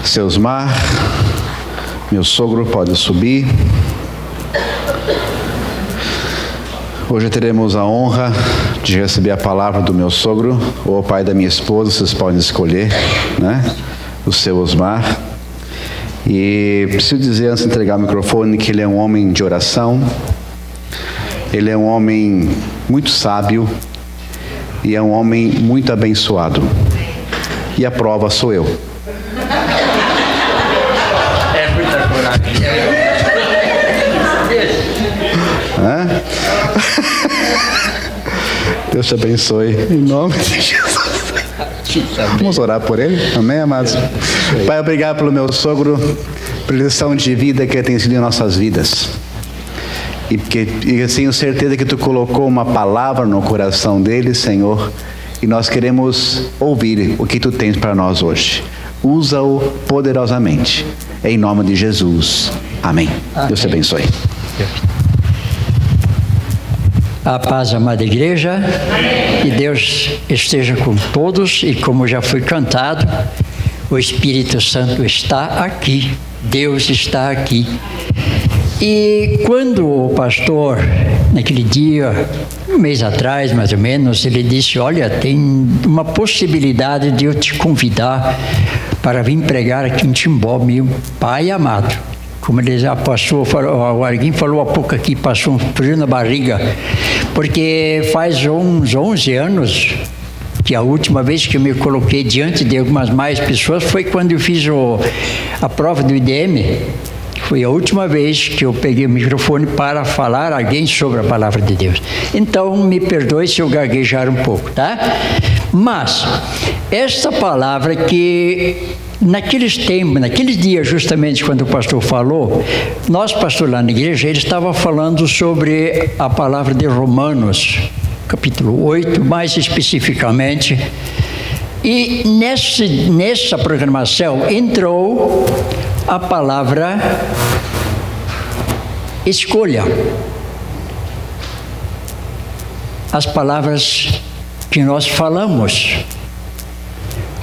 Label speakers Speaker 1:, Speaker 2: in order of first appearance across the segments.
Speaker 1: Seu Osmar, meu sogro, pode subir. Hoje teremos a honra de receber a palavra do meu sogro, ou o pai da minha esposa, vocês podem escolher, né? O seu Osmar. E preciso dizer, antes de entregar o microfone, que ele é um homem de oração, ele é um homem muito sábio e é um homem muito abençoado. E a prova sou eu.
Speaker 2: É muita coragem.
Speaker 1: Deus te abençoe, em nome de Jesus. Vamos orar por ele? Amém, amados? Pai, obrigado pelo meu sogro, pela lição de vida que ele tem sido em nossas vidas. E eu tenho certeza que tu colocou uma palavra no coração dele, Senhor, e nós queremos ouvir o que tu tens para nós hoje. Usa-o poderosamente. Em nome de Jesus. Amém. Deus te abençoe.
Speaker 2: A paz, amada igreja. Amém. Que Deus esteja com todos e, como já foi cantado, o Espírito Santo está aqui. Deus está aqui. E quando o pastor, naquele dia, um mês atrás mais ou menos, ele disse: olha, tem uma possibilidade de eu te convidar para vir pregar aqui em Timbó, meu pai amado. Como ele já passou, alguém falou há pouco aqui, passou um frio na barriga, porque faz uns 11 anos que a última vez que eu me coloquei diante de algumas mais pessoas foi quando eu fiz a prova do IDM. Foi a última vez que eu peguei o microfone para falar a alguém sobre a palavra de Deus. Então, me perdoe se eu gaguejar um pouco, tá? Mas, esta palavra que, naqueles tempos, naqueles dias, justamente quando o pastor falou, nós, pastor, lá na igreja, ele estava falando sobre a palavra de Romanos, capítulo 8, mais especificamente. E nessa programação entrou a palavra escolha. As palavras que nós falamos.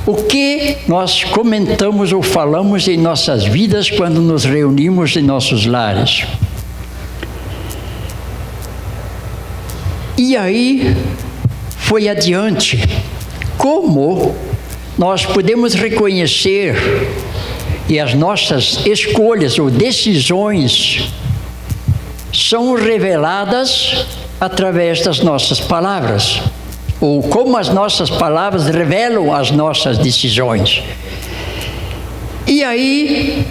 Speaker 2: O que nós comentamos ou falamos em nossas vidas quando nos reunimos em nossos lares. E aí foi adiante. Como nós podemos reconhecer e as nossas escolhas ou decisões são reveladas através das nossas palavras, ou como as nossas palavras revelam as nossas decisões. E aí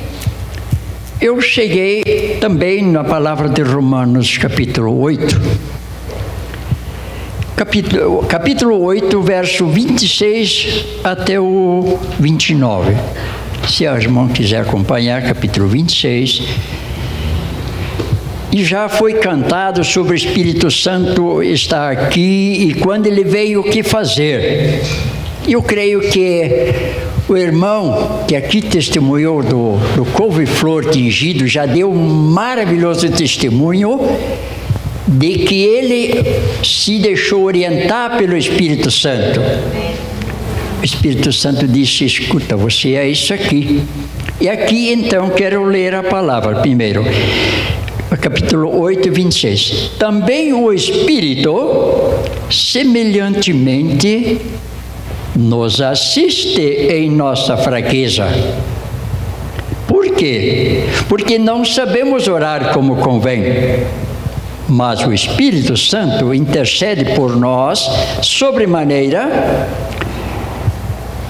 Speaker 2: eu cheguei também na palavra de Romanos, capítulo 8. Capítulo 8, verso 26 até o 29. Se a irmã quiser acompanhar, capítulo 26. E já foi cantado sobre o Espírito Santo estar aqui e quando ele veio, o que fazer. Eu creio que o irmão que aqui testemunhou do couve-flor tingido já deu um maravilhoso testemunho de que ele se deixou orientar pelo Espírito Santo. O Espírito Santo disse: escuta, você é isso aqui. E aqui então quero ler a palavra primeiro. Capítulo 8, 26. Também o Espírito, semelhantemente, nos assiste em nossa fraqueza. Por quê? Porque não sabemos orar como convém. Mas o Espírito Santo intercede por nós sobremaneira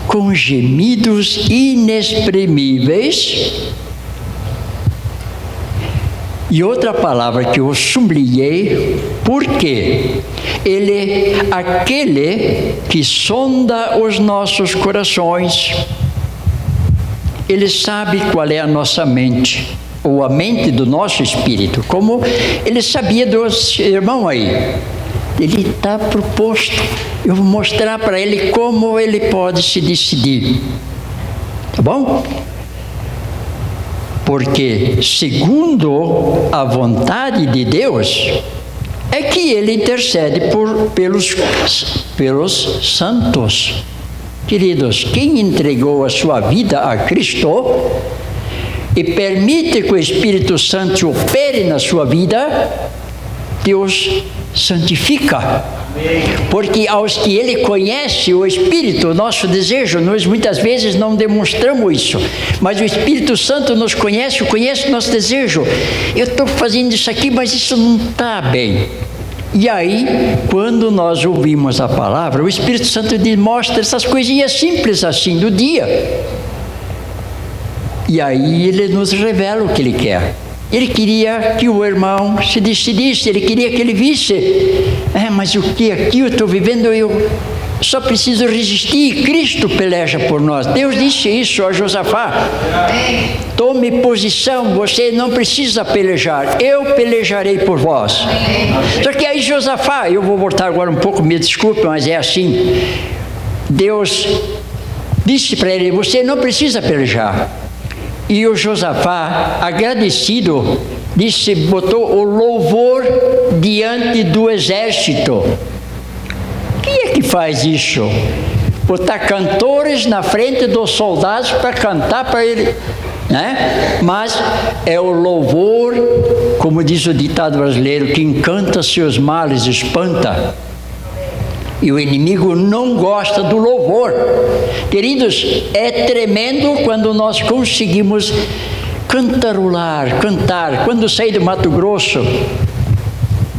Speaker 2: com gemidos inexprimíveis. E outra palavra que eu sublinhei, porque ele, aquele que sonda os nossos corações, ele sabe qual é a nossa mente, ou a mente do nosso espírito, como ele sabia dos irmãos aí. Ele está proposto, eu vou mostrar para ele como ele pode se decidir, tá bom? Porque, segundo a vontade de Deus, é que ele intercede pelos santos. Queridos, quem entregou a sua vida a Cristo e permite que o Espírito Santo opere na sua vida, Deus santifica. Porque aos que Ele conhece, o Espírito, o nosso desejo, nós muitas vezes não demonstramos isso, mas o Espírito Santo nos conhece o nosso desejo. Eu estou fazendo isso aqui, mas isso não está bem. E aí, quando nós ouvimos a palavra, o Espírito Santo mostra essas coisinhas simples assim do dia. E aí Ele nos revela o que Ele quer. Ele queria que o irmão se decidisse, ele queria que ele visse, mas o que aqui eu estou vivendo, eu só preciso resistir, Cristo peleja por nós. Deus disse isso a Josafá: tome posição, você não precisa pelejar, eu pelejarei por vós. Só que aí Josafá, eu vou voltar agora um pouco, me desculpe, mas é assim, Deus disse para ele: você não precisa pelejar. E o Josafá, agradecido, botou o louvor diante do exército. Quem é que faz isso? Botar cantores na frente dos soldados para cantar para ele, né? Mas é o louvor, como diz o ditado brasileiro, quem canta seus males espanta. E o inimigo não gosta do louvor. Queridos, é tremendo quando nós conseguimos cantar. Quando saí do Mato Grosso,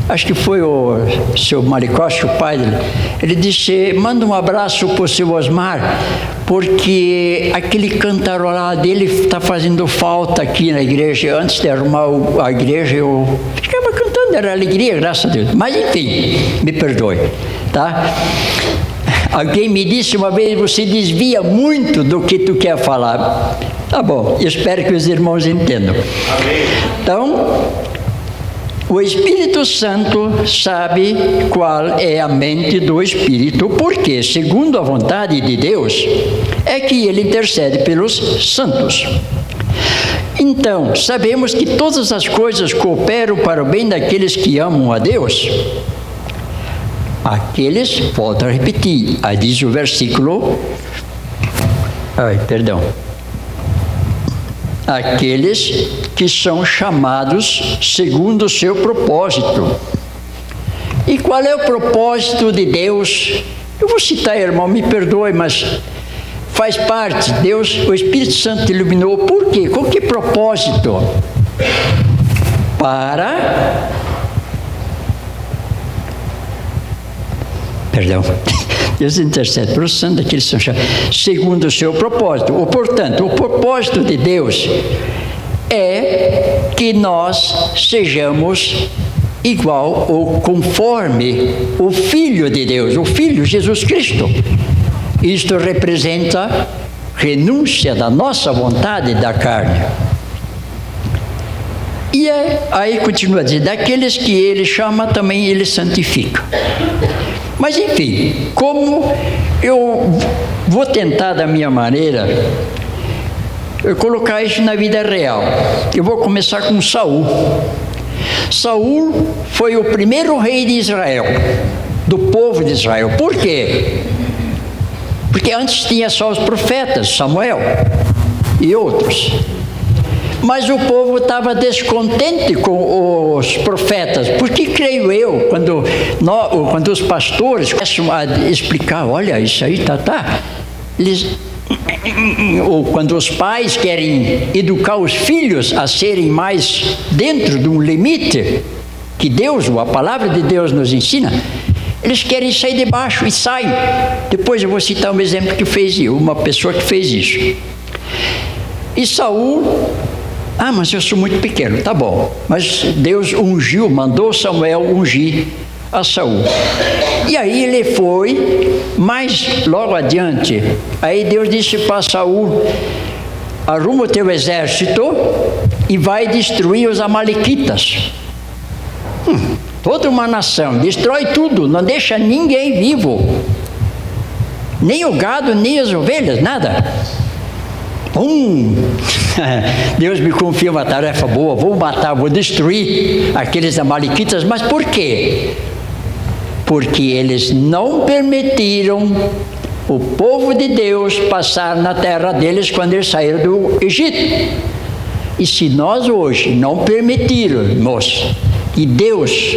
Speaker 2: acho que foi o seu Maricoche, o pai dele, ele disse: manda um abraço para o seu Osmar, porque aquele cantarolar dele está fazendo falta aqui na igreja. Antes de arrumar a igreja, eu ficava cantando, era alegria, graças a Deus. Mas enfim, me perdoe. Tá? Alguém me disse uma vez: você desvia muito do que tu quer falar. Tá bom, espero que os irmãos entendam. Amém. Então, o Espírito Santo sabe qual é a mente do Espírito, porque, segundo a vontade de Deus, é que Ele intercede pelos santos. Então, sabemos que todas as coisas cooperam para o bem daqueles que amam a Deus. Aqueles, volto a repetir, aí diz o versículo, aqueles que são chamados segundo o seu propósito. E qual é o propósito de Deus? Eu vou citar, irmão, me perdoe, mas faz parte. Deus, o Espírito Santo iluminou. Por quê? Com que propósito? Deus intercede para os santos, daqueles que são chamados segundo o seu propósito. Portanto, o propósito de Deus é que nós sejamos igual ou conforme o Filho de Deus, o Filho Jesus Cristo. Isto representa renúncia da nossa vontade da carne. E aí continua a dizer: daqueles que Ele chama, também Ele santifica. Mas enfim, como eu vou tentar da minha maneira eu colocar isso na vida real, eu vou começar com Saul. Saul foi o primeiro rei de Israel, do povo de Israel. Por quê? Porque antes tinha só os profetas, Samuel e outros. Mas o povo estava descontente com os profetas, porque creio eu, quando os pastores começam a explicar: olha, isso aí ou quando os pais querem educar os filhos a serem mais dentro de um limite que Deus, ou a palavra de Deus nos ensina, eles querem sair de baixo e saem. Depois eu vou citar um exemplo que fez uma pessoa que fez isso. E Saul: mas eu sou muito pequeno. Tá bom, mas Deus ungiu, mandou Samuel ungir a Saul. E aí ele foi, mas logo adiante, aí Deus disse para Saul: arruma o teu exército e vai destruir os amalequitas. Toda uma nação, destrói tudo, não deixa ninguém vivo, nem o gado, nem as ovelhas, nada. Deus me confia uma tarefa boa, vou matar, vou destruir aqueles amalequitas. Mas por quê? Porque eles não permitiram o povo de Deus passar na terra deles quando eles saíram do Egito. E se nós hoje não permitirmos que Deus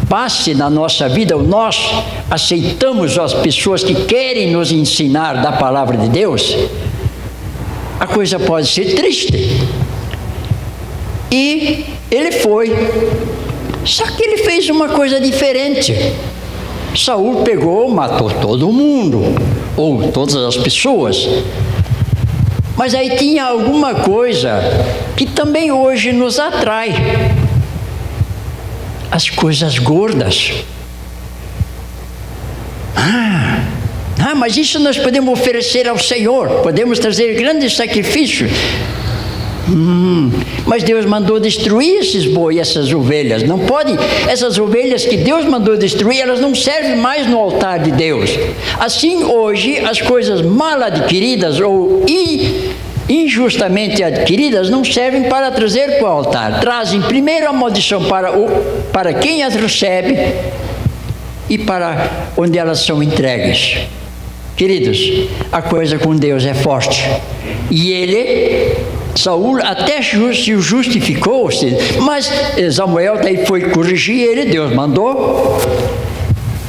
Speaker 2: passe na nossa vida, ou nós aceitamos as pessoas que querem nos ensinar da palavra de Deus, a coisa pode ser triste. E ele foi, só que ele fez uma coisa diferente. Saul pegou, matou todo mundo, ou todas as pessoas. Mas aí tinha alguma coisa que também hoje nos atrai. As coisas gordas. Mas isso nós podemos oferecer ao Senhor. Podemos trazer grandes sacrifícios. Mas Deus mandou destruir esses bois, essas ovelhas. Não pode, essas ovelhas que Deus mandou destruir, elas não servem mais no altar de Deus. Assim, hoje, as coisas mal adquiridas ou injustamente adquiridas não servem para trazer para o altar. Trazem primeiro a maldição para quem as recebe e para onde elas são entregues. Queridos, a coisa com Deus é forte. E Saul até se justificou, mas Samuel daí foi corrigir ele, Deus mandou.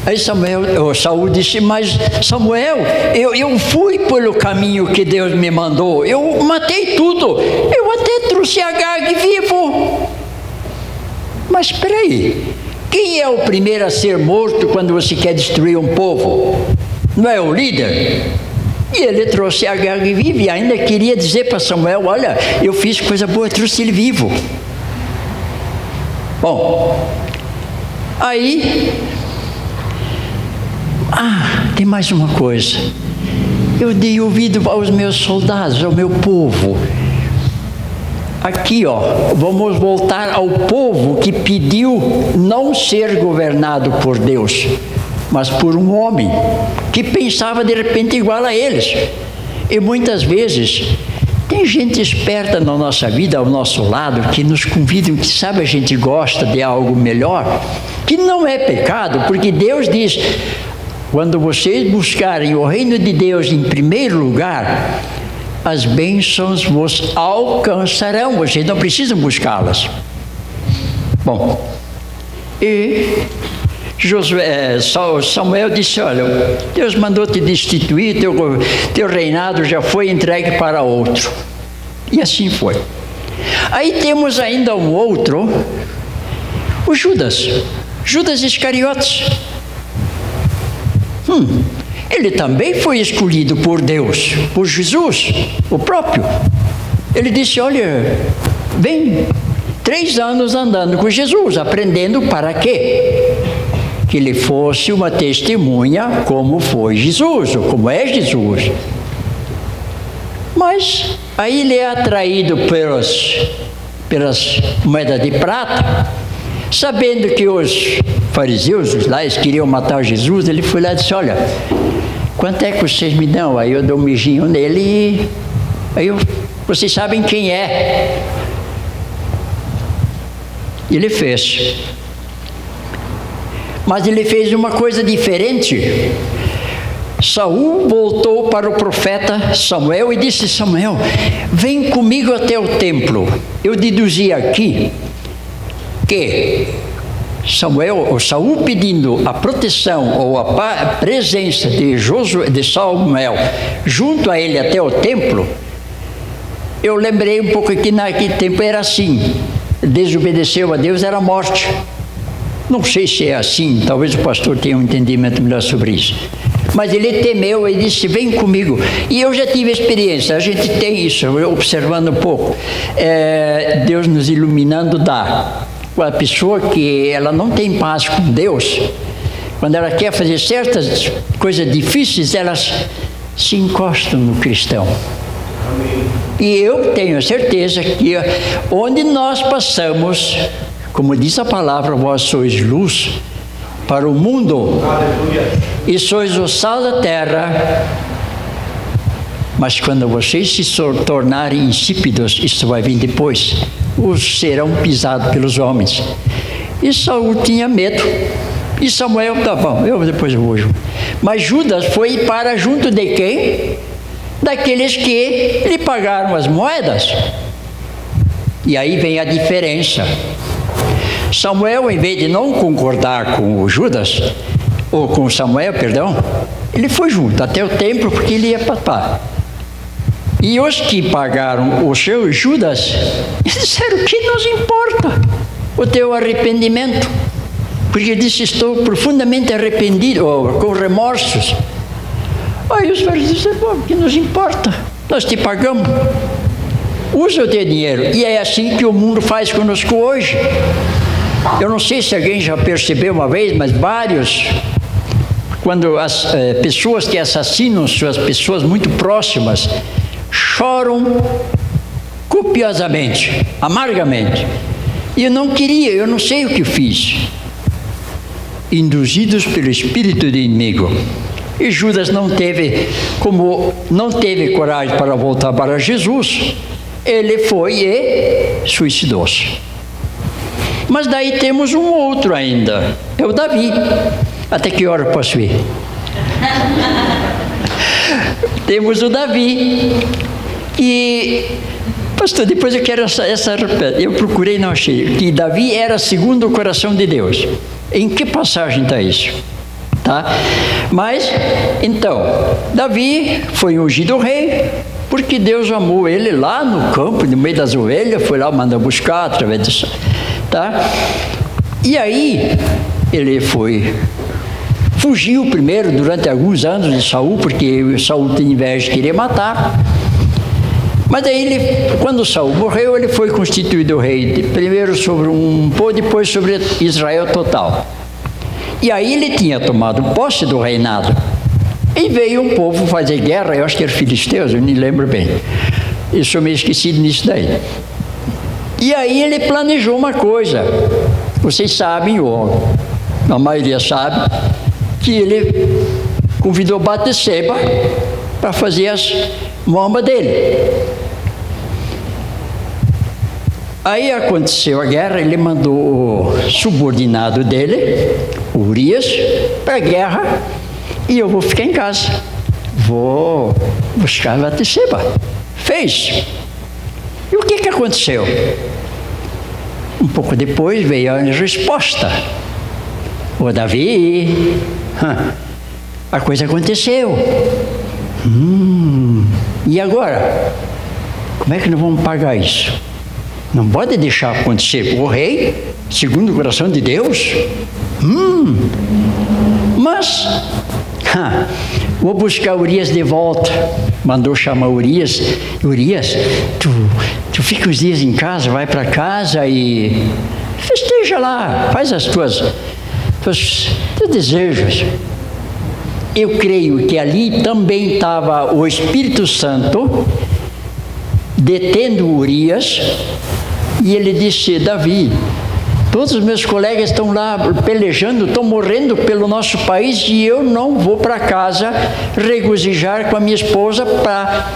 Speaker 2: Aí Saul disse, mas Samuel, eu fui pelo caminho que Deus me mandou, eu matei tudo, eu até trouxe Agag vivo. Mas espera aí, quem é o primeiro a ser morto quando você quer destruir um povo? Não é o líder? E ele trouxe Agag vivo e ainda queria dizer para Samuel, olha, eu fiz coisa boa, eu trouxe ele vivo. Bom, aí, tem mais uma coisa. Eu dei ouvido aos meus soldados, ao meu povo. Aqui, vamos voltar ao povo que pediu não ser governado por Deus, mas por um homem que pensava de repente igual a eles. E muitas vezes tem gente esperta na nossa vida, ao nosso lado, que nos convidam, que sabe a gente gosta de algo melhor, que não é pecado, porque Deus diz, quando vocês buscarem o reino de Deus em primeiro lugar, as bênçãos vos alcançarão, vocês não precisam buscá-las. Bom, e Samuel disse, olha, Deus mandou te destituir, teu reinado já foi entregue para outro. E assim foi. Aí temos ainda um outro, o Judas Iscariotes. Ele também foi escolhido por Deus, por Jesus, o próprio. Ele disse, olha, vem 3 anos andando com Jesus, aprendendo para quê? Que ele fosse uma testemunha como foi Jesus, ou como é Jesus. Mas aí ele é atraído pelas moedas de prata, sabendo que os fariseus, lá eles queriam matar Jesus, ele foi lá e disse, olha, quanto é que vocês me dão? Aí eu dou um mijinho nele e vocês sabem quem é. Ele fez. Mas ele fez uma coisa diferente. Saul voltou para o profeta Samuel e disse, Samuel, vem comigo até o templo. Eu deduzi aqui que Saul pedindo a proteção ou a presença de Samuel junto a ele até o templo, eu lembrei um pouco que naquele tempo era assim, desobedeceu a Deus era morte. Não sei se é assim, talvez o pastor tenha um entendimento melhor sobre isso. Mas ele temeu e disse, vem comigo. E eu já tive experiência, a gente tem isso, observando um pouco. Deus nos iluminando dá. A pessoa que ela não tem paz com Deus, quando ela quer fazer certas coisas difíceis, elas se encostam no cristão. E eu tenho certeza que onde nós passamos, como diz a palavra, vós sois luz para o mundo. Aleluia. E sois o sal da terra. Mas quando vocês se tornarem insípidos, isso vai vir depois, os serão pisados pelos homens. E Saul tinha medo. E Samuel, tá bom, depois eu vou junto. Mas Judas foi para junto de quem? Daqueles que lhe pagaram as moedas. E aí vem a diferença. Samuel, em vez de não concordar com o Judas, ou com Samuel, perdão, ele foi junto até o templo porque ele ia papar. E os que pagaram o seu Judas, disseram: o que nos importa o teu arrependimento? Porque ele disse: estou profundamente arrependido, ou com remorsos. Aí os fariseus disseram: bom, o que nos importa? Nós te pagamos. Usa o teu dinheiro. E é assim que o mundo faz conosco hoje. Eu não sei se alguém já percebeu uma vez, mas vários, quando as pessoas que assassinam suas pessoas muito próximas, choram copiosamente, amargamente. E eu não queria, eu não sei o que fiz. Induzidos pelo espírito do inimigo. E Judas não teve coragem para voltar para Jesus, ele foi e suicidou-se. Mas daí temos um outro ainda, é o Davi. Até que hora eu posso ir? Temos o Davi, que, pastor, depois eu quero eu procurei e não achei, que Davi era segundo o coração de Deus. Em que passagem está isso? Tá? Mas, então, Davi foi ungido rei, porque Deus amou ele lá no campo, no meio das ovelhas, foi lá, mandou buscar através disso. Tá? E aí, ele fugiu primeiro durante alguns anos de Saul, porque Saul tinha inveja de querer matar. Mas aí, quando Saul morreu, ele foi constituído rei, primeiro sobre um povo, depois sobre Israel total. E aí ele tinha tomado posse do reinado. E veio um povo fazer guerra, eu acho que era filisteus, eu nem lembro bem. Eu sou meio esquecido nisso daí. E aí ele planejou uma coisa. Vocês sabem, ou a maioria sabe, que ele convidou Batseba para fazer as mamas dele. Aí aconteceu a guerra, ele mandou o subordinado dele, Urias, para a guerra, e eu vou ficar em casa. Vou buscar Batseba. Fez. E o que aconteceu? Um pouco depois veio a resposta. Ô Davi, a coisa aconteceu. E agora? Como é que nós vamos pagar isso? Não pode deixar acontecer. O rei, segundo o coração de Deus, mas vou buscar Urias de volta. Mandou chamar Urias. Urias, tu fica uns dias em casa, vai para casa e festeja lá, faz os teus desejos. Eu creio que ali também estava o Espírito Santo detendo Urias, e ele disse: Davi, todos os meus colegas estão lá pelejando, estão morrendo pelo nosso país, e eu não vou para casa regozijar com a minha esposa para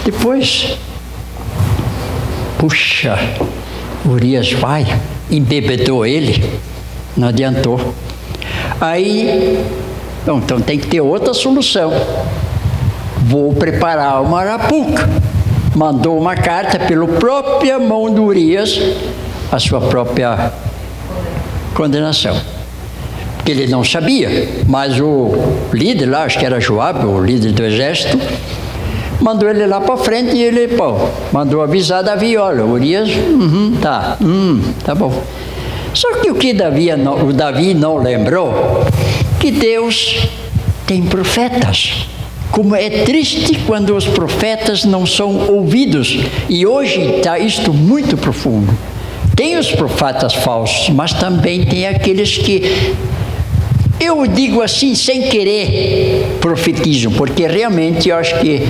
Speaker 2: depois. Puxa, Urias vai, embebedou ele, não adiantou. Aí, então tem que ter outra solução. Vou preparar uma arapuca. Mandou uma carta pela própria mão de Urias, a sua própria condenação. Porque ele não sabia, mas o líder lá, acho que era Joabe, o líder do exército, mandou ele lá para frente e ele, mandou avisar Davi: olha, Urias, tá bom. Só que o que o Davi não lembrou, que Deus tem profetas. Como é triste quando os profetas não são ouvidos. E hoje está isto muito profundo. Tem os profetas falsos, mas também tem aqueles que, eu digo assim, sem querer, profetizam. Porque realmente eu acho que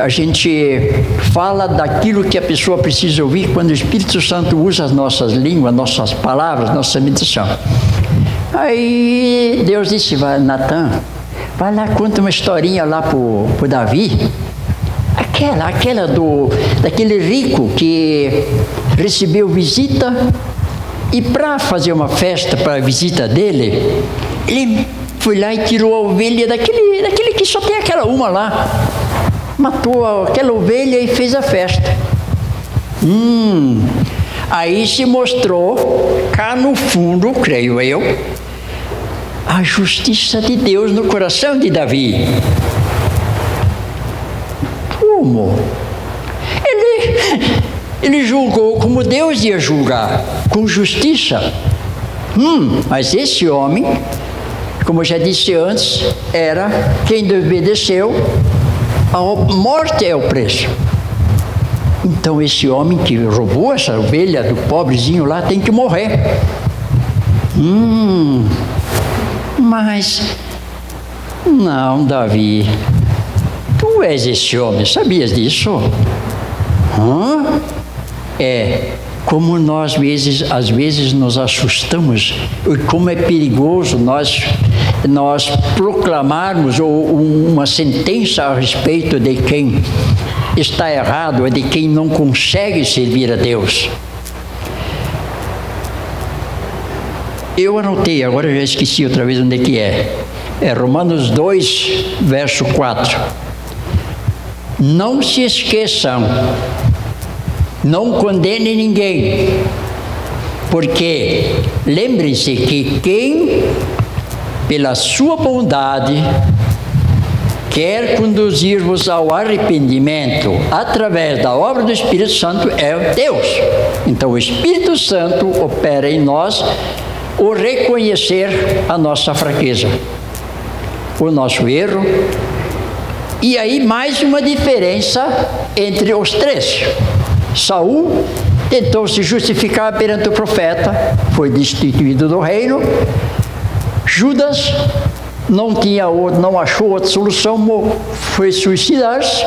Speaker 2: a gente fala daquilo que a pessoa precisa ouvir quando o Espírito Santo usa as nossas línguas, nossas palavras, nossa meditação. Aí Deus disse: Natan, vai lá, conta uma historinha lá pro Davi. Aquela daquele rico que recebeu visita E para fazer uma festa para a visita dele, ele foi lá e tirou a ovelha daquele que só tem aquela uma lá. Matou aquela ovelha e fez a festa. Aí se mostrou, cá no fundo, creio eu, a justiça de Deus no coração de Davi. Como? Ele julgou como Deus ia julgar, com justiça. Mas esse homem, como eu já disse antes, era quem desobedeceu, a morte é o preço. Então esse homem que roubou essa ovelha do pobrezinho lá tem que morrer. Mas não, Davi, tu és esse homem, sabias disso? Como nós às vezes nos assustamos, e como é perigoso nós proclamarmos uma sentença a respeito de quem está errado, ou de quem não consegue servir a Deus. Eu anotei, agora eu já esqueci outra vez onde é que é. É Romanos 2, verso 4. Não se esqueçam, não condenem ninguém, porque lembrem-se que quem, pela sua bondade, quer conduzir-vos ao arrependimento através da obra do Espírito Santo é Deus. Então o Espírito Santo opera em nós o reconhecer a nossa fraqueza, o nosso erro. E aí mais uma diferença entre os três. Saul tentou se justificar perante o profeta, foi destituído do reino. Judas não achou outra solução, foi suicidar-se.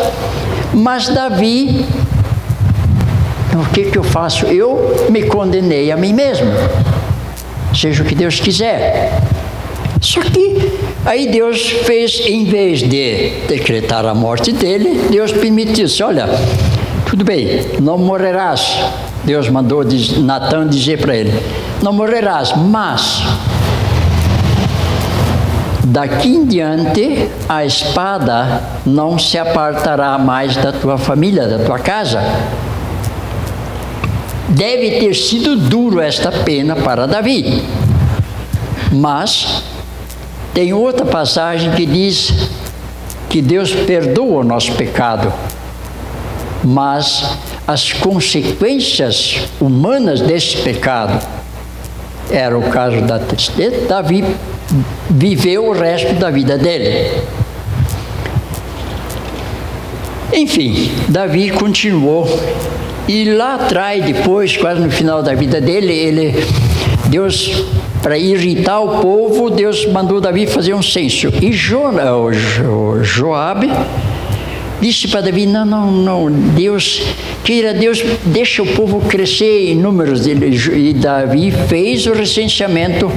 Speaker 2: Mas Davi, o que eu faço? Eu me condenei a mim mesmo, seja o que Deus quiser. Só que aí Deus fez, em vez de decretar a morte dele, Deus permitiu-se, olha, tudo bem, não morrerás. Deus mandou Natã dizer para ele, não morrerás, mas daqui em diante a espada não se apartará mais da tua família, da tua casa. Deve ter sido duro esta pena para Davi. Mas tem outra passagem que diz que Deus perdoa o nosso pecado, mas as consequências humanas desse pecado, era o caso da tristeza, Davi viveu o resto da vida dele. Enfim, Davi continuou, e lá atrás, depois, quase no final da vida dele, Deus, para irritar o povo, Deus mandou Davi fazer um censo. E Joabe disse para Davi, não, Deus, deixa o povo crescer em números. E Davi fez o recenseamento.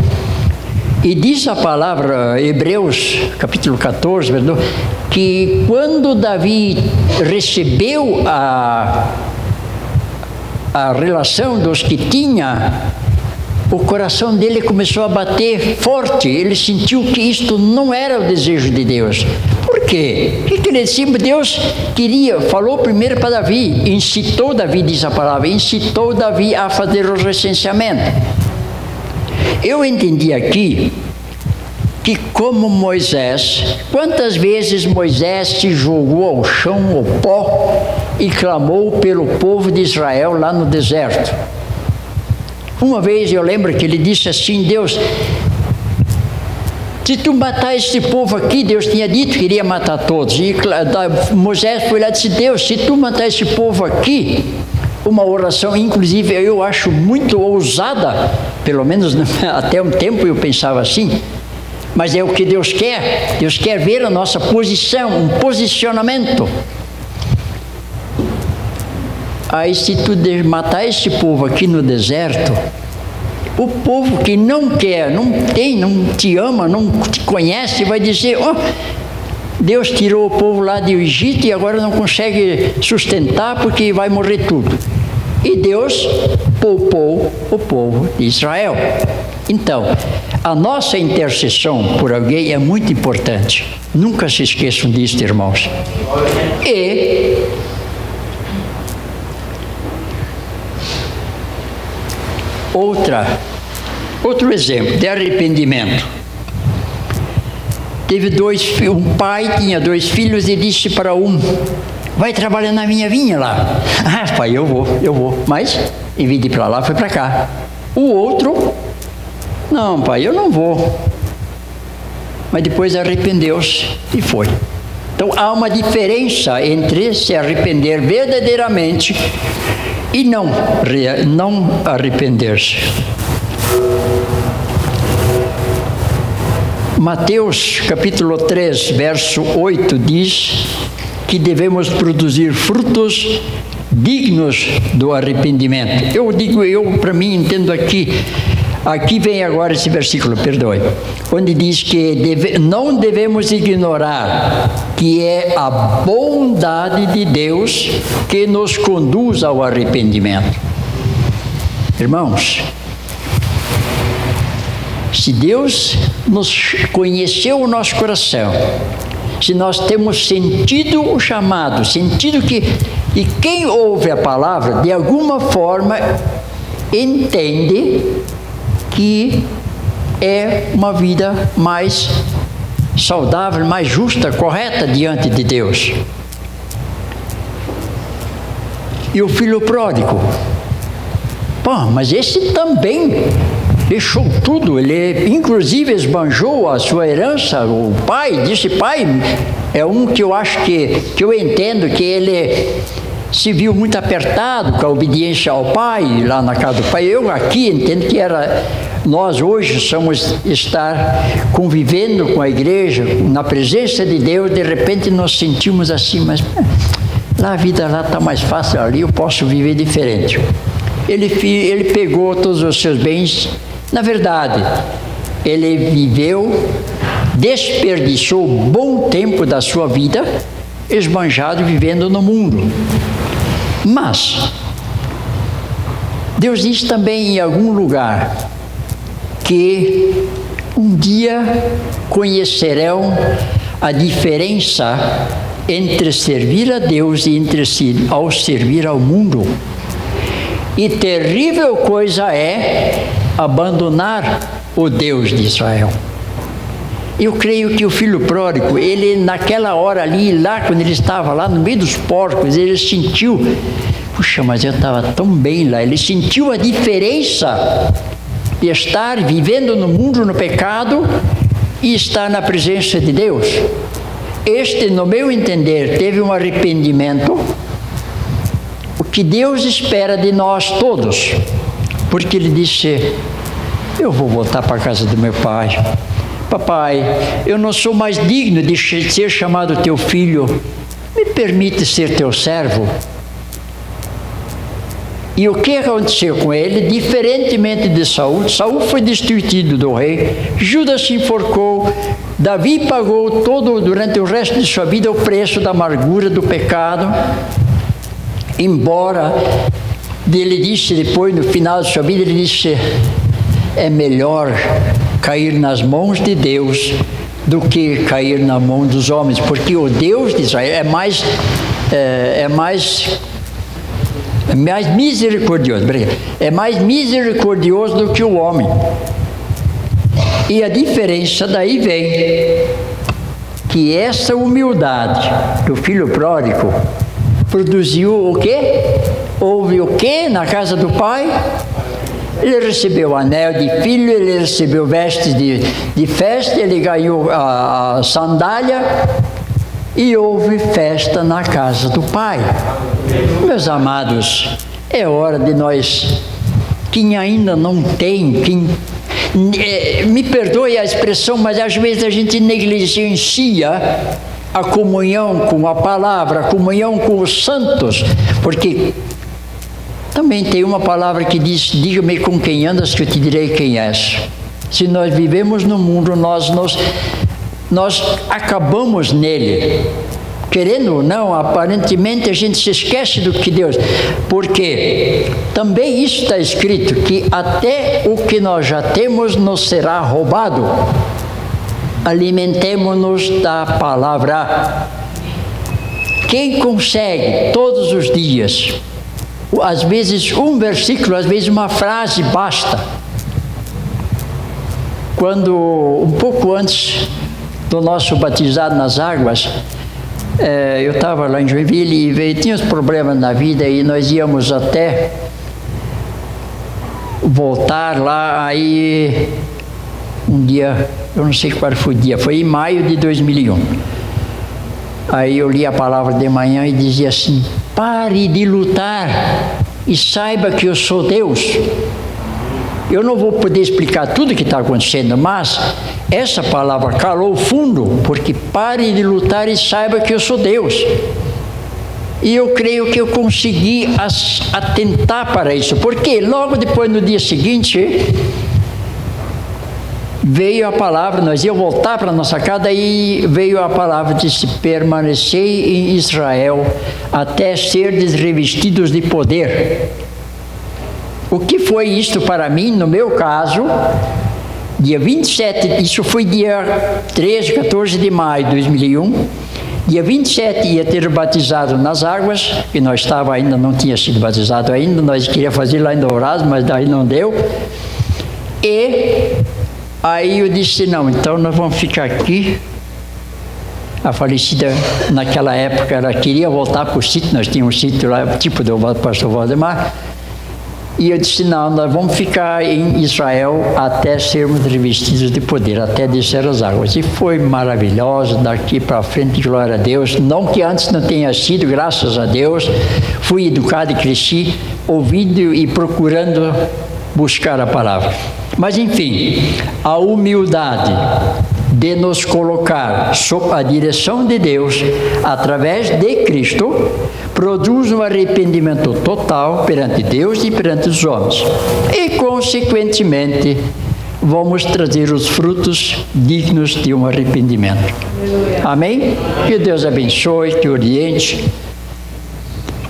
Speaker 2: E diz a palavra, Hebreus, capítulo 14, que quando Davi recebeu a relação dos que tinha, o coração dele começou a bater forte. Ele sentiu que isto não era o desejo de Deus. Por quê? O que ele disse? Deus falou primeiro para Davi, incitou Davi, diz a palavra, incitou Davi a fazer o recenseamento. Eu entendi aqui que, como Moisés, quantas vezes Moisés se jogou ao chão, ao pó, e clamou pelo povo de Israel lá no deserto. Uma vez eu lembro que ele disse assim, Deus, se tu matar esse povo aqui, Deus tinha dito que iria matar todos. E Moisés foi lá e disse, Deus, se tu matar esse povo aqui, uma oração, inclusive, eu acho muito ousada, pelo menos até um tempo eu pensava assim, mas é o que Deus quer. Deus quer ver a nossa posição, um posicionamento. Aí se tu matar esse povo aqui no deserto, o povo que não quer, não te ama, não te conhece, vai dizer, Deus tirou o povo lá do Egito e agora não consegue sustentar porque vai morrer tudo. E Deus poupou o povo de Israel. Então, a nossa intercessão por alguém é muito importante. Nunca se esqueçam disso, irmãos. E outro exemplo de arrependimento. Teve um pai tinha 2 filhos e disse para um: vai trabalhar na minha vinha lá. Ah, pai, eu vou. Mas, em vez de ir para lá, foi para cá. O outro: não, pai, eu não vou. Mas depois arrependeu-se e foi. Então, há uma diferença entre se arrepender verdadeiramente e não arrepender-se. Mateus capítulo 3, verso 8 diz que devemos produzir frutos dignos do arrependimento. Para mim, entendo aqui vem agora esse versículo, perdoe, onde diz que não devemos ignorar que é a bondade de Deus que nos conduz ao arrependimento. Irmãos, se Deus nos conheceu o nosso coração, se nós temos sentido o chamado, sentido que quem ouve a palavra, de alguma forma, entende que é uma vida mais saudável, mais justa, correta diante de Deus. E o filho pródigo, mas esse também deixou tudo, ele inclusive esbanjou a sua herança. O pai disse: pai, é um que eu acho que eu entendo que ele se viu muito apertado com a obediência ao pai, lá na casa do pai. Eu aqui entendo que nós hoje somos estar convivendo com a igreja, na presença de Deus, de repente nós sentimos assim, mas lá a vida lá está mais fácil, ali eu posso viver diferente. Ele pegou todos os seus bens. Na verdade, ele desperdiçou bom tempo da sua vida esbanjado vivendo no mundo. Mas Deus diz também em algum lugar que um dia conhecerão a diferença entre servir a Deus e ao servir ao mundo. E terrível coisa é abandonar o Deus de Israel. Eu creio que o filho pródigo, ele naquela hora lá quando ele estava lá no meio dos porcos, ele sentiu, puxa, mas eu estava tão bem lá. Ele sentiu a diferença de estar vivendo no mundo, no pecado, e estar na presença de Deus. Este, no meu entender, teve um arrependimento, o que Deus espera de nós todos, porque ele disse: eu vou voltar para a casa do meu pai. Papai, eu não sou mais digno de ser chamado teu filho, me permite ser teu servo. E o que aconteceu com ele? Diferentemente de Saul, Saul foi destituído do rei, Judas se enforcou, Davi pagou durante o resto de sua vida o preço da amargura do pecado, embora ele disse depois, no final de sua vida, ele disse: é melhor cair nas mãos de Deus do que cair na mão dos homens, porque o Deus de Israel é mais misericordioso, é mais misericordioso do que o homem. E a diferença daí vem que essa humildade do filho pródigo produziu o quê? Houve o quê na casa do pai? Ele recebeu anel de filho, ele recebeu vestes de festa, ele ganhou a sandália e houve festa na casa do pai. Meus amados, é hora de nós, quem ainda não tem, me perdoe a expressão, mas às vezes a gente negligencia a comunhão com a palavra, a comunhão com os santos, porque também tem uma palavra que diz: diga-me com quem andas que eu te direi quem és. Se nós vivemos no mundo, nós acabamos nele querendo ou não, aparentemente a gente se esquece do que Deus... Porque também isso está escrito, que até o que nós já temos nos será roubado. Alimentemo-nos da palavra. Quem consegue todos os dias, às vezes um versículo, às vezes uma frase basta. Quando, um pouco antes do nosso batizado nas águas, eu estava lá em Joinville e tinha uns problemas na vida e nós íamos até voltar lá. Aí um dia, eu não sei qual foi o dia, foi em maio de 2001. Aí eu li a palavra de manhã e dizia assim: pare de lutar e saiba que eu sou Deus. Eu não vou poder explicar tudo o que está acontecendo, mas essa palavra calou fundo, porque pare de lutar e saiba que eu sou Deus. E eu creio que eu consegui atentar para isso, porque logo depois, no dia seguinte, veio a palavra, nós íamos voltar para a nossa casa e veio a palavra, disse: permanecei em Israel até serdes revestidos de poder. O que foi isto para mim, no meu caso, dia 27, isso foi dia 13, 14 de maio de 2001, dia 27 ia ter batizado nas águas, que nós estávamos ainda, não tinha sido batizado ainda, nós queríamos fazer lá em Dourados, mas daí não deu. E aí eu disse: não, então nós vamos ficar aqui. A falecida, naquela época, ela queria voltar para o sítio, nós tínhamos um sítio lá, tipo do pastor Valdemar. E eu disse: não, nós vamos ficar em Israel até sermos revestidos de poder, até descer as águas. E foi maravilhoso, daqui para frente, glória a Deus. Não que antes não tenha sido, graças a Deus. Fui educado e cresci ouvindo e procurando buscar a palavra. Mas enfim, a humildade de nos colocar sob a direção de Deus, através de Cristo, produz um arrependimento total perante Deus e perante os homens. E, consequentemente, vamos trazer os frutos dignos de um arrependimento. Amém? Que Deus abençoe, que oriente,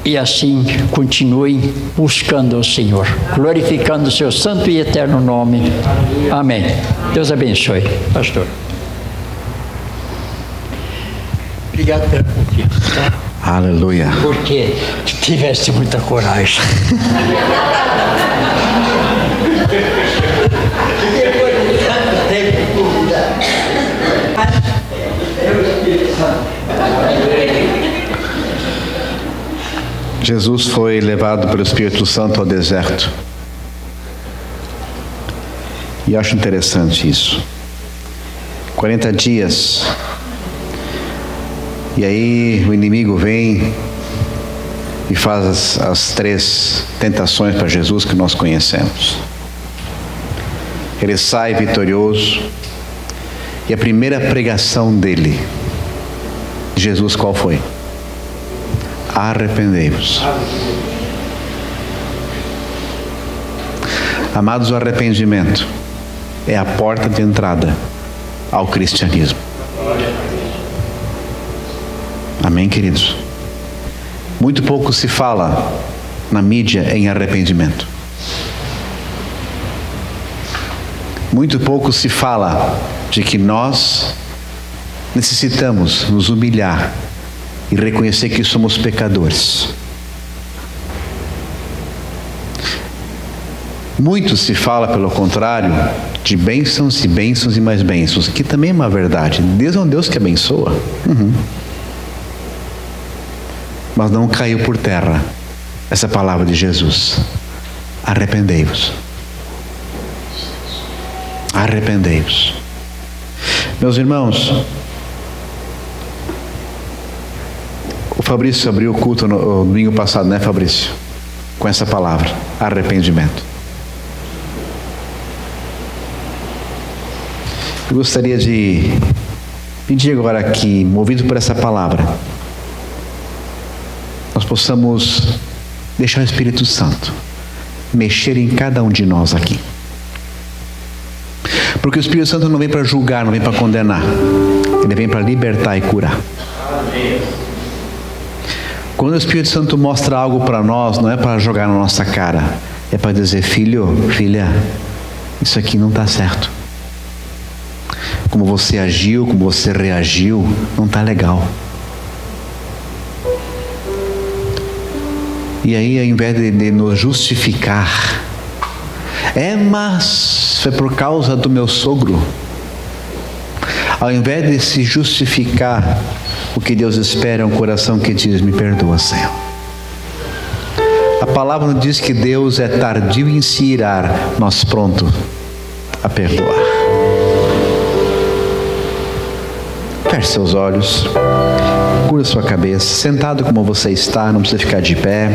Speaker 2: e assim continue buscando o Senhor, glorificando o seu santo e eterno nome. Amém. Deus abençoe, pastor. Obrigado pela confiança.
Speaker 1: Aleluia.
Speaker 2: Porque tiveste muita coragem.
Speaker 1: Jesus foi levado pelo Espírito Santo ao deserto. E acho interessante isso. 40 dias. E aí o inimigo vem e faz as 3 tentações para Jesus que nós conhecemos. Ele sai vitorioso. E a primeira pregação dele, Jesus, qual foi? Arrependei-vos. Amados, o arrependimento é a porta de entrada ao cristianismo. Amém, queridos? Muito pouco se fala na mídia em arrependimento. Muito pouco se fala de que nós necessitamos nos humilhar e reconhecer que somos pecadores. Muito se fala, pelo contrário, de bênçãos e bênçãos e mais bênçãos, que também é uma verdade. Deus é um Deus que abençoa. Mas não caiu por terra essa palavra de Jesus: arrependei-vos. Arrependei-vos. Meus irmãos, o Fabrício abriu o culto no domingo passado, né, Fabrício? Com essa palavra, arrependimento. Eu gostaria de pedir agora que, movido por essa palavra, nós possamos deixar o Espírito Santo mexer em cada um de nós aqui. Porque o Espírito Santo não vem para julgar, não vem para condenar. Ele vem para libertar e curar. Quando o Espírito Santo mostra algo para nós, não é para jogar na nossa cara, é para dizer: filho, filha, isso aqui não está certo. Como você agiu, como você reagiu, não está legal. E aí, ao invés de nos justificar, mas foi por causa do meu sogro. Ao invés de se justificar, o que Deus espera é um coração que diz: me perdoa, Senhor. A palavra nos diz que Deus é tardio em se irar, mas pronto a perdoar. Feche seus olhos, cura sua cabeça, sentado como você está, não precisa ficar de pé,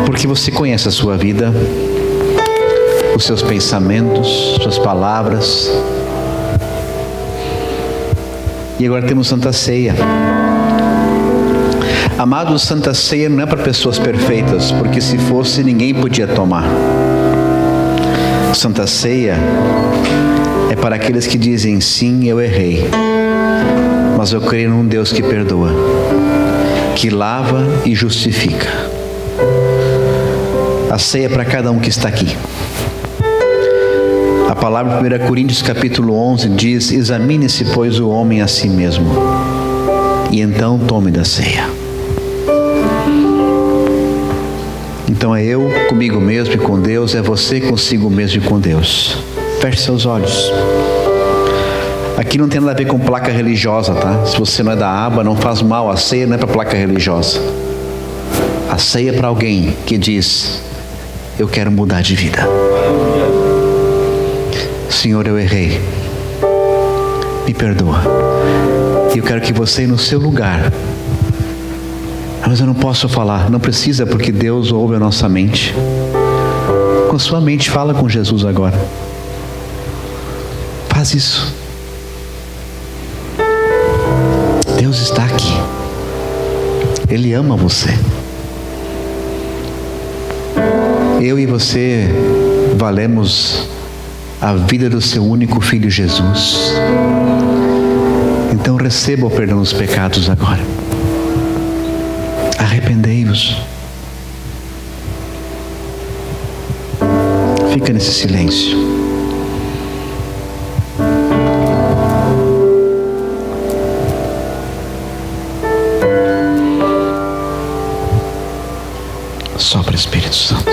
Speaker 1: porque você conhece a sua vida, os seus pensamentos, suas palavras. E agora temos Santa Ceia. Amados, Santa Ceia não é para pessoas perfeitas, porque se fosse, ninguém podia tomar. Santa Ceia é para aqueles que dizem: sim, eu errei, mas eu creio num Deus que perdoa, que lava e justifica. A ceia é para cada um que está aqui. A palavra de 1 Coríntios capítulo 11 diz: examine-se, pois, o homem a si mesmo, e então tome da ceia. Então é eu comigo mesmo e com Deus, é você consigo mesmo e com Deus. Feche seus olhos. Aqui não tem nada a ver com placa religiosa, tá? Se você não é da aba, não faz mal. A ceia não é para placa religiosa. A ceia é para alguém que diz: eu quero mudar de vida. Senhor, eu errei, me perdoa. E eu quero que você, no seu lugar, mas eu não posso falar. Não precisa, porque Deus ouve a nossa mente. Com a sua mente, fala com Jesus agora. Faz isso. Deus está aqui. Ele ama você. Eu e você valemos a vida do seu único Filho Jesus. Então receba o perdão dos pecados agora. Arrependei-vos. Fica nesse silêncio. Sopra, Espírito Santo.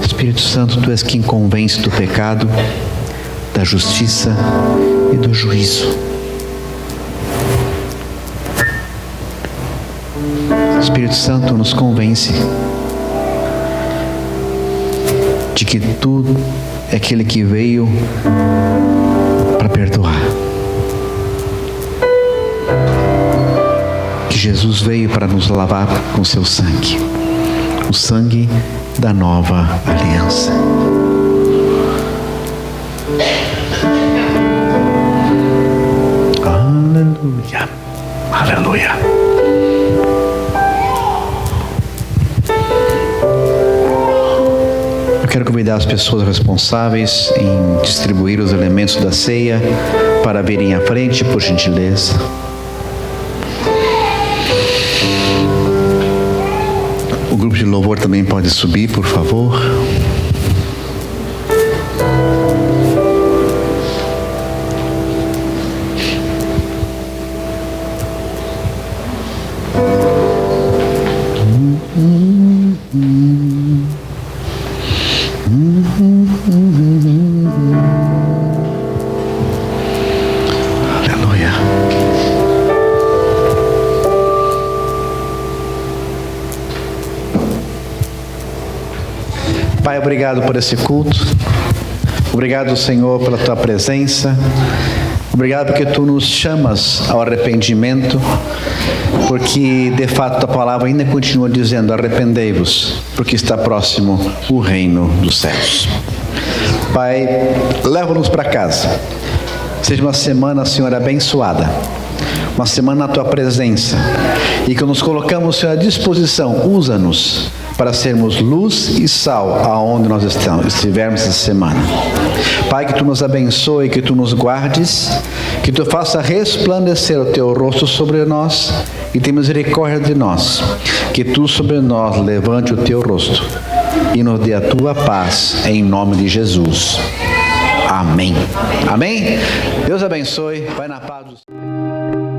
Speaker 1: Espírito Santo, Tu és quem convence do pecado, da justiça e do juízo. Espírito Santo, nos convence de que Tu é aquele que veio para perdoar. Que Jesus veio para nos lavar com Seu sangue, o sangue da nova aliança. Aleluia, aleluia. Eu quero convidar as pessoas responsáveis em distribuir os elementos da ceia para virem à frente, por gentileza. O grupo de louvor também pode subir, por favor. Aleluia. Pai, obrigado por esse culto. Obrigado, Senhor, pela Tua presença. Obrigado porque Tu nos chamas ao arrependimento, porque de fato a palavra ainda continua dizendo: arrependei-vos, porque está próximo o reino dos céus. Pai, leva-nos para casa. Seja uma semana, Senhor, abençoada, uma semana na Tua presença, e que nos colocamos, Senhor, à disposição. Usa-nos para sermos luz e sal aonde nós estivermos essa semana. Pai, que Tu nos abençoe, que Tu nos guardes, Que tu faça resplandecer o teu rosto sobre nós e tenha misericórdia de nós. Que tu sobre nós levante o teu rosto e nos dê a tua paz, em nome de Jesus. Amém. Amém? Deus abençoe. Vai na paz do Senhor.